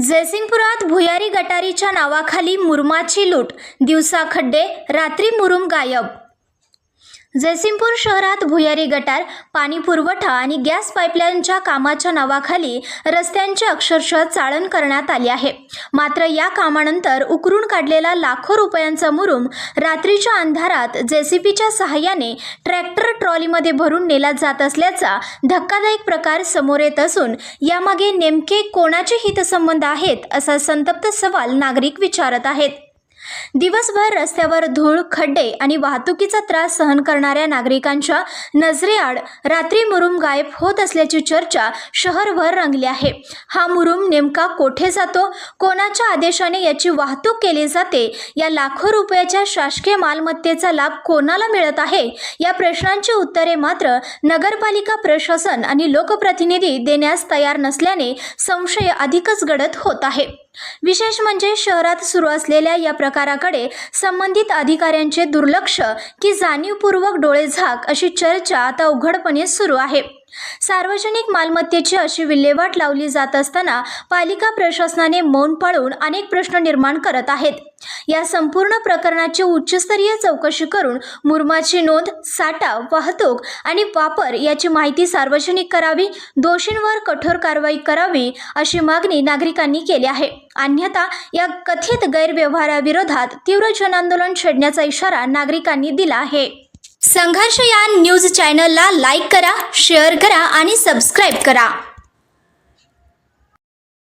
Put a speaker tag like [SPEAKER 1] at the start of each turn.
[SPEAKER 1] जयसिंगपुरात भुयारी गटारीच्या नावाखाली मुरुमाची लूट, दिवसा खड्डे, रात्री मुरुम गायब। जयसिंगपूर शहरात भुयारी गटार, पाणी पुरवठा आणि गॅस पाईपलाईनच्या कामाच्या नावाखाली रस्त्यांची अक्षरशः चाळण करण्यात आली आहे। मात्र या कामानंतर उकरून काढलेला लाखो रुपयांचा मुरुम रात्रीच्या अंधारात जेसीबीच्या सहाय्याने ट्रॅक्टर ट्रॉलीमध्ये भरून नेला जात असल्याचा धक्कादायक प्रकार समोर येत असून यामागे नेमके कोणाचे हितसंबंध आहेत असा संतप्त सवाल नागरिक विचारत आहेत। दिवसभर रस्त्यावर धूळ, खड्डे आणि वाहतुकीचा त्रास सहन करणाऱ्या नागरिकांच्या नजरेआड रात्री मुरुम गायब होत असल्याची चर्चा शहरभर रंगली आहे। हा मुरुम नेमका कोठे जातो, कोणाच्या आदेशाने याची वाहतूक केली जाते, या लाखो रुपयाच्या शासकीय मालमत्तेचा लाभ कोणाला मिळत आहे, या प्रश्नांची उत्तरे मात्र नगरपालिका प्रशासन आणि लोकप्रतिनिधी देण्यास तयार नसल्याने संशय अधिकच गडद होत आहे। विशेष म्हणजे शहरात सुरू असलेल्या या प्रकाराकडे संबंधित अधिकाऱ्यांचे दुर्लक्ष की जाणीवपूर्वक डोळेझाक अशी चर्चा आता उघडपणे सुरू आहे। सार्वजनिक मालमत्तेची अशी विल्हेवाट लावली जात असताना पालिका प्रशासनाने मौन पाळून अनेक प्रश्न निर्माण करत आहेत। या संपूर्ण प्रकरणाची उच्चस्तरीय चौकशी करून मुरुमाची नोंद, साठा, वाहतूक आणि वापर याची माहिती सार्वजनिक करावी, दोषींवर कठोर कारवाई करावी अशी मागणी नागरिकांनी केली आहे। अन्यथा या कथित गैरव्यवहाराविरोधात तीव्र जनआंदोलन छेडण्याचा इशारा नागरिकांनी दिला आहे। संघर्ष या न्यूज चॅनलला लाईक करा, शेअर करा आणि सबस्क्राईब करा।